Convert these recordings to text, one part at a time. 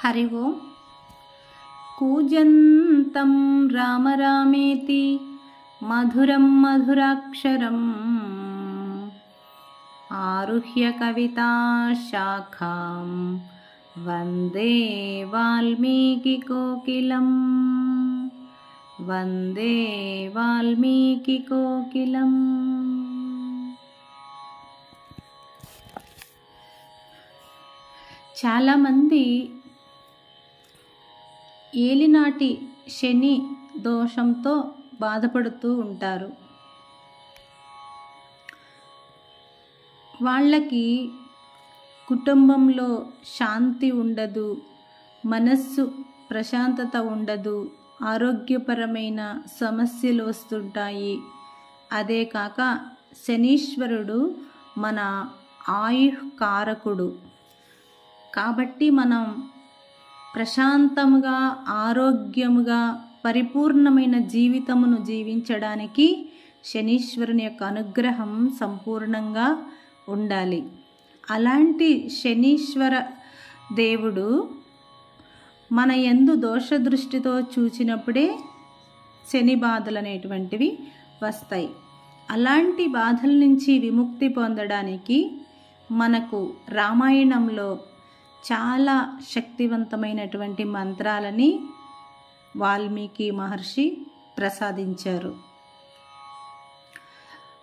हरि ओं। कूजन्तं राम रामेति मधुरं मधुराक्षरम् आरुह्य कविताशाखां वन्दे वाल्मीकिकोकिलम् वन्दे वाल्मीकिकोकिलम्। చాలా మంది ఏలినాటి శని దోషంతో బాధపడుతూ ఉంటారు. వాళ్ళకి కుటుంబంలో శాంతి ఉండదు, మనస్సు ప్రశాంతత ఉండదు, ఆరోగ్యపరమైన సమస్యలు వస్తుంటాయి. అదే కాక శనీశ్వరుడు మన ఆయుఃకారకుడు కాబట్టి మనం ప్రశాంతముగా ఆరోగ్యముగా పరిపూర్ణమైన జీవితమును జీవించడానికి శనీశ్వరుని యొక్క అనుగ్రహం సంపూర్ణంగా ఉండాలి. అలాంటి శనీశ్వర దేవుడు మన యందు దోష దృష్టితో చూచినప్పుడే శని బాధలు అనేటువంటివి వస్తాయి. అలాంటి బాధల నుంచి విముక్తి పొందడానికి మనకు రామాయణంలో చాలా శక్తివంతమైనటువంటి మంత్రాలని వాల్మీకి మహర్షి ప్రసాదించారు.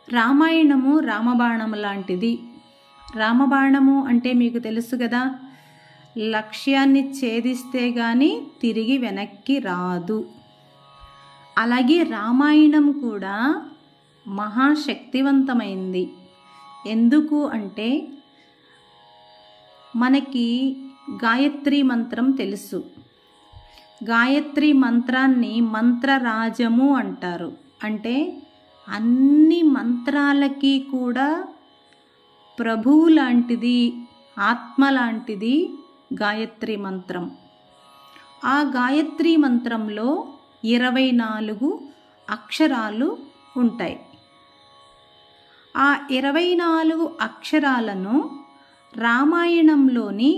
రామాయణము రామబాణము లాంటిది. రామబాణము అంటే మీకు తెలుసు కదా, లక్ష్యాన్ని ఛేదిస్తే గాని తిరిగి వెనక్కి రాదు. అలాగే రామాయణం కూడా మహాశక్తివంతమైంది. ఎందుకు అంటే మనకి గాయత్రి మంత్రం తెలుసు. గాయత్రి మంత్రాన్ని మంత్రరాజము అంటారు. అంటే అన్ని మంత్రాలకి కూడా ప్రభువు లాంటిది, ఆత్మ లాంటిది గాయత్రి మంత్రం. ఆ గాయత్రి మంత్రంలో 24 అక్షరాలు ఉంటాయి. ఆ 24 అక్షరాలను రామాయణంలోని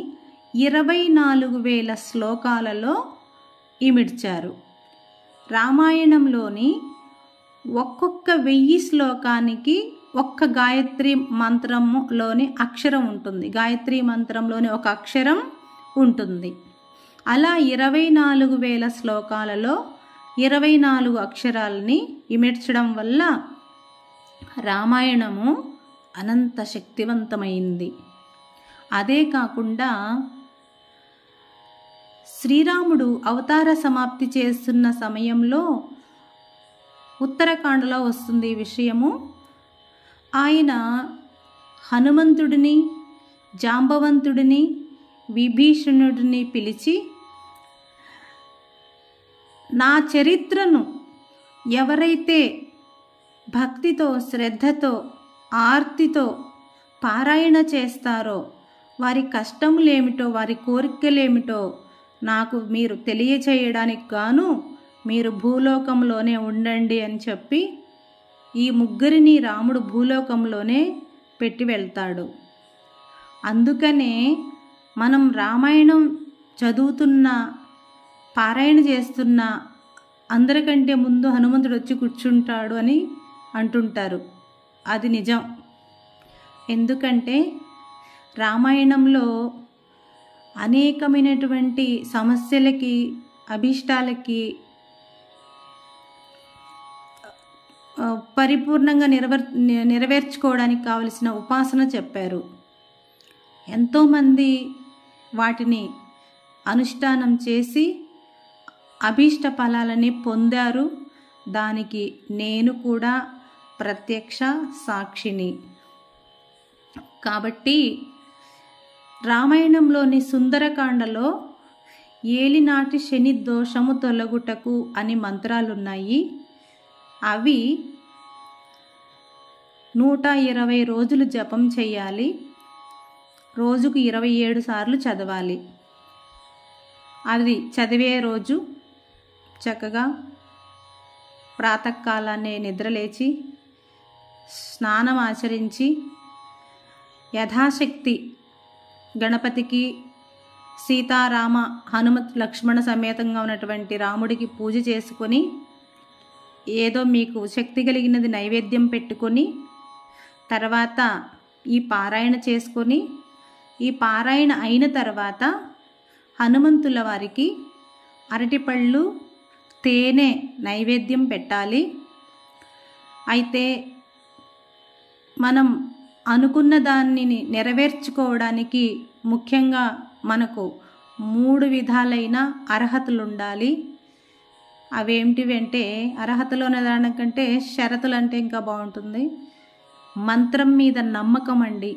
24,000 శ్లోకాలలో ఇమిడ్చారు. రామాయణంలోని ఒక్కొక్క 1000 శ్లోకానికి ఒక్క గాయత్రి మంత్రంలోని అక్షరం ఉంటుంది. గాయత్రి మంత్రంలోని ఒక అక్షరం ఉంటుంది. అలా 24,000 శ్లోకాలలో 24 అక్షరాలని ఇమిడ్చడం వల్ల రామాయణము అనంత శక్తివంతమైంది. అదే కాకుండా శ్రీరాముడు అవతార సమాప్తి చేస్తున్న సమయంలో ఉత్తరాఖండలో వస్తుంది ఈ విషయము. ఆయన హనుమంతుడిని, జాంబవంతుడిని, విభీషణుడిని పిలిచి, నా చరిత్రను ఎవరైతే భక్తితో, శ్రద్ధతో, ఆర్తితో పారాయణ చేస్తారో వారి కష్టములేమిటో, వారి కోరికలేమిటో నాకు మీరు తెలియచేయడానికి గాను మీరు భూలోకంలోనే ఉండండి అని చెప్పి ఈ ముగ్గురిని రాముడు భూలోకంలోనే పెట్టి వెళ్తాడు. అందుకనే మనం రామాయణం చదువుతున్న, పారాయణ చేస్తున్న అందరికంటే ముందు హనుమంతుడు వచ్చి కూర్చుంటాడు అని అంటుంటారు. అది నిజం. ఎందుకంటే రామాయణంలో అనేకమైనటువంటి సమస్యలకి, అభీష్టాలకి పరిపూర్ణంగా నెరవేర్చుకోవడానికి కావలసిన ఉపాసన చెప్పారు. ఎంతోమంది వాటిని అనుష్ఠానం చేసి అభీష్ట ఫలాలని పొందారు. దానికి నేను కూడా ప్రత్యక్ష సాక్షిని. కాబట్టి రామాయణంలోని సుందరకాండలో ఏలినాటి శని దోషము తొలగుటకు అని మంత్రాలున్నాయి. అవి 120 రోజులు జపం చేయాలి. రోజుకు 27 సార్లు చదవాలి. అది చదివే రోజు చక్కగా ప్రాతకాలాన్నే నిద్రలేచి స్నానం ఆచరించి యథాశక్తి గణపతికి సీతారామ హనుమత్ లక్ష్మణ సమేతంగా ఉన్నటువంటి రాముడికి పూజ చేసుకొని ఏదో మీకు శక్తి కలిగినది నైవేద్యం పెట్టుకొని తర్వాత ఈ పారాయణ చేసుకొని ఈ పారాయణ అయిన తర్వాత హనుమంతుల వారికి అరటిపళ్ళు తేనె నైవేద్యం పెట్టాలి. అయితే మనం అనుకున్న దానిని నెరవేర్చుకోవడానికి ముఖ్యంగా మనకు 3 విధాలైన అర్హతలు ఉండాలి. అవేమిటివి అంటే, అర్హతలు అనే దానికంటే షరతులు అంటే ఇంకా బాగుంటుంది. మంత్రం మీద నమ్మకం అండి.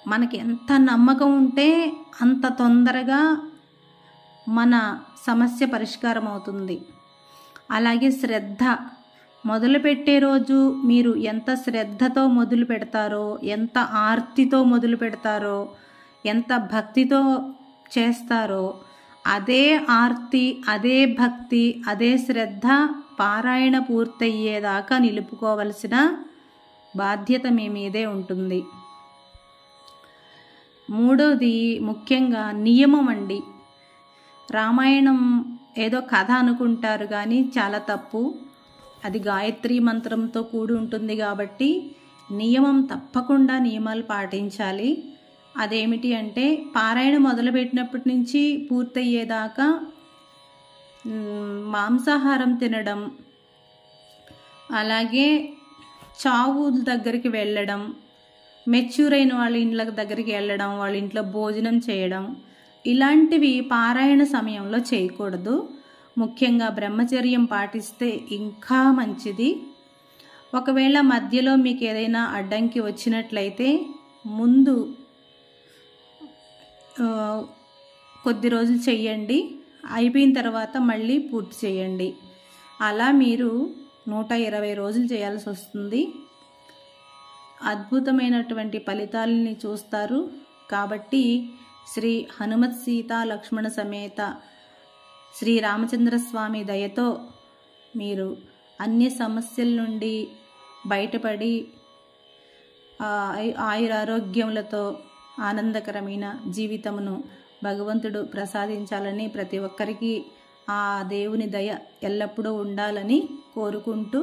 మనకి ఎంత నమ్మకం ఉంటే అంత తొందరగా మన సమస్య పరిష్కారం అవుతుంది. అలాగే శ్రద్ధ, మొదలుపెట్టే రోజు మీరు ఎంత శ్రద్ధతో మొదలు పెడతారో, ఎంత ఆర్తితో మొదలు పెడతారో, ఎంత భక్తితో చేస్తారో, అదే ఆర్తి, అదే భక్తి, అదే శ్రద్ధ పారాయణ పూర్తయ్యేదాకా నిలుపుకోవలసిన బాధ్యత మీ మీదే ఉంటుంది. మూడోది ముఖ్యంగా నియమం అండి. రామాయణం ఏదో కథ అనుకుంటారు కానీ చాలా తప్పు. అది గాయత్రి మంత్రంతో కూడి ఉంటుంది కాబట్టి తప్పకుండా నియమాలు పాటించాలి. అదేమిటి అంటే, పారాయణ మొదలుపెట్టినప్పటి నుంచి పూర్తయ్యేదాకా మాంసాహారం తినడం, అలాగే చావుల దగ్గరికి వెళ్ళడం, మెచ్యూర్ అయిన వాళ్ళ ఇండ్ల దగ్గరికి వెళ్ళడం, వాళ్ళ ఇంట్లో భోజనం చేయడం, ఇలాంటివి పారాయణ సమయంలో చేయకూడదు. ముఖ్యంగా బ్రహ్మచర్యం పాటిస్తే ఇంకా మంచిది. ఒకవేళ మధ్యలో మీకు ఏదైనా అడ్డంకి వచ్చినట్లయితే ముందు కొద్ది రోజులు చెయ్యండి, అయిపోయిన తర్వాత మళ్ళీ పూర్తి చేయండి. అలా మీరు 120 రోజులు చేయాల్సి వస్తుంది. అద్భుతమైనటువంటి ఫలితాలని చూస్తారు. కాబట్టి శ్రీ హనుమత్ సీతా లక్ష్మణ సమేత శ్రీ రామచంద్రస్వామి దయతో మీరు అన్ని సమస్యల నుండి బయటపడి ఆయురారోగ్యములతో ఆనందకరమైన జీవితమును భగవంతుడు ప్రసాదించాలని, ప్రతి ఒక్కరికి ఆ దేవుని దయ ఎల్లప్పుడూ ఉండాలని కోరుకుంటూ,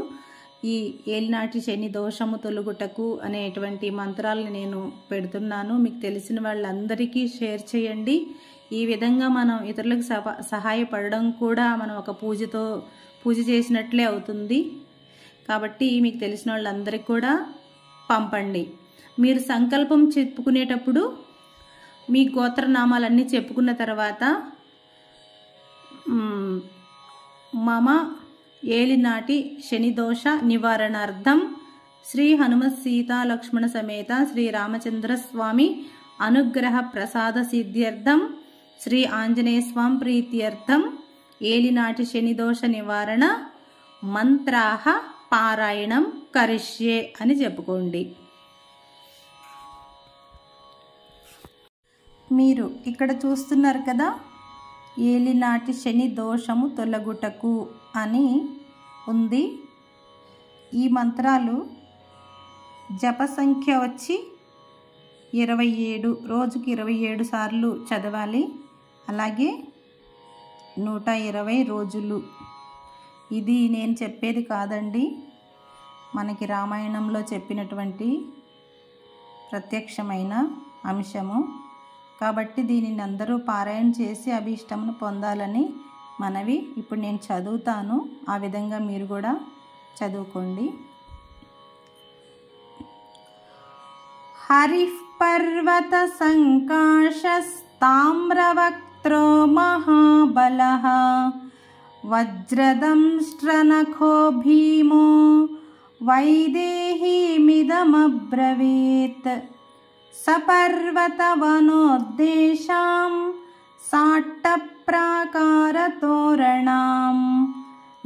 ఈ ఏలినాటి శని దోషము తొలగుటకు అనేటువంటి మంత్రాలను నేను పెడుతున్నాను. మీకు తెలిసిన వాళ్ళందరికీ షేర్ చేయండి. ఈ విధంగా మనం ఇతరులకు సహాయపడడం కూడా మనం ఒక పూజ చేసినట్లే అవుతుంది. కాబట్టి మీకు తెలిసిన వాళ్ళందరికీ కూడా పంపండి. మీరు సంకల్పం చెప్పుకునేటప్పుడు మీ గోత్రనామాలన్నీ చెప్పుకున్న తర్వాత మమ ఏలినాటి శనిదోష నివారణార్థం శ్రీ హనుమత్ సీతా లక్ష్మణ సమేత శ్రీ రామచంద్ర స్వామి అనుగ్రహ ప్రసాద సిద్ధ్యర్థం శ్రీ ఆంజనేయ స్వామి ప్రీత్యర్థం ఏలినాటి శనిదోష నివారణ మంత్రాహ పారాయణం కరిష్యే అని చెప్పుకోండి. మీరు ఇక్కడ చూస్తున్నారు కదా, ఏలినాటి శని దోషము తొలగుటకు అని ఉంది. ఈ మంత్రాలు జప సంఖ్య వచ్చి 27, రోజుకి 27 సార్లు చదవాలి. అలాగే 120 రోజులు. ఇది నేను చెప్పేది కాదండి, మనకి రామాయణంలో చెప్పినటువంటి ప్రత్యక్షమైన అంశము. కాబట్టి దీనిని అందరూ పారాయణ చేసి అభీష్టమును పొందాలని మనవి. ఇప్పుడు నేను చదువుతాను, ఆ విధంగా మీరు కూడా చదువుకోండి. హరిః పర్వత సంకాశస్తామ్రవక్త్రో మహాబలః వజ్రదంష్ట్రనఖో భీమో వైదేహీమిదమబ్రవీత్ సపర్వతవనోద్దేశాం సాట్టప్రాకారతోరణాం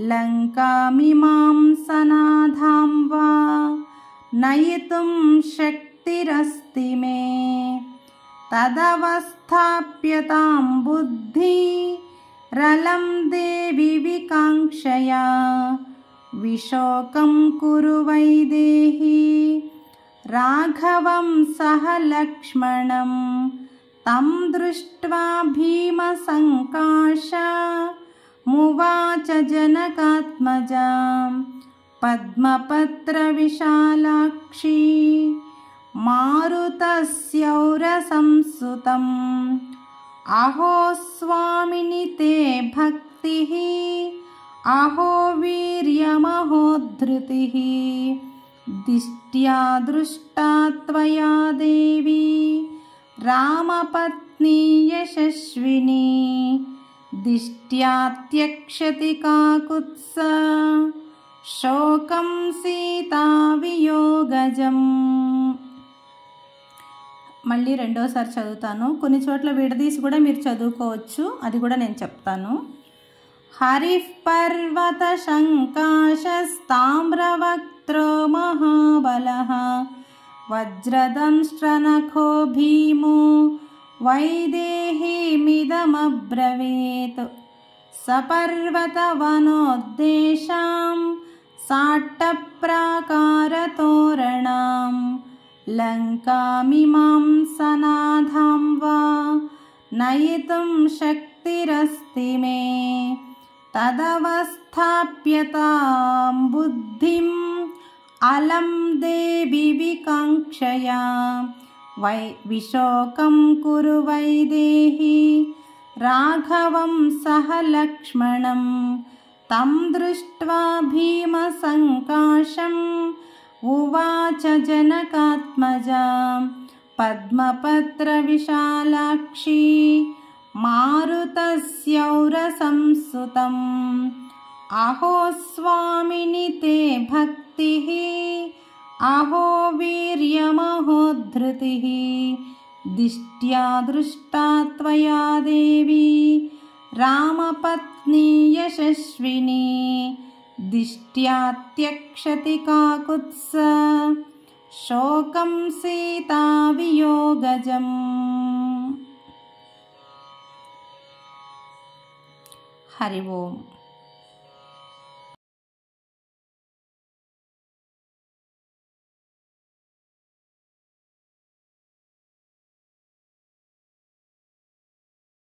లంకామిమాం సనాధాం వా నయితుం శక్తిరస్తి మే తదవస్థాప్యతాం బుద్ధి రలం దేవి వికాంక్షయా విశోకం కురు వైదేహి రాఘవం సహ లక్ష్మణం तं दृष्ट्वा भीमसङ्काशमुवाच जनकात्मजां पद्मपत्रविशालाक्षी मारुतस्यौरसंसुतम् अहो स्वामिनि ते भक्तिः अहो वीर्यमहो धृतिः दिष्ट्या दृष्टा त्वया देवी रामपत्नी यशस्विनी दिष्ट्या त्यक्षति काकुत्स शोकं సీతావియోగజం. మళ్ళీ రెండోసారి చదువుతాను. కొన్ని చోట్ల విడదీసి కూడా మీరు చదువుకోవచ్చు, అది కూడా నేను చెప్తాను. హరిః పర్వత శంకాశస్తామ్రవక్త్రో మహాబలః వజ్రదంష్ట్రనఖో భీమో వైదేహీమిదమబ్రవీత్ సపర్వతవనోద్దేశాం సాట్టప్రాకారతోరణాం లంకామిమాం సనాథాం వా నయితుం శక్తిరస్తి మే తదవస్థాప్యతాం బుద్ధిం అలం దేవి వికాంక్షయా విశోకం కురు వైదేహి రాఘవం సహ లక్ష్మణం తం దృష్ట్వా భీమసంకాశం ఉవాచ జనకాత్మజా పద్మపత్రవిశాలాక్షీ మారుతస్యౌరసంసుతం అహో స్వామిని తే భక్తిః అహో వీర్యమహో ధృతిః దిष्ट्या దృష్టా త్వయా దేవీ రామపత్నీ యశస్వినీ दिष्ट्या त्यक्षति काकुत्स शोकं सीतावियोगजम्. हरि ओम्.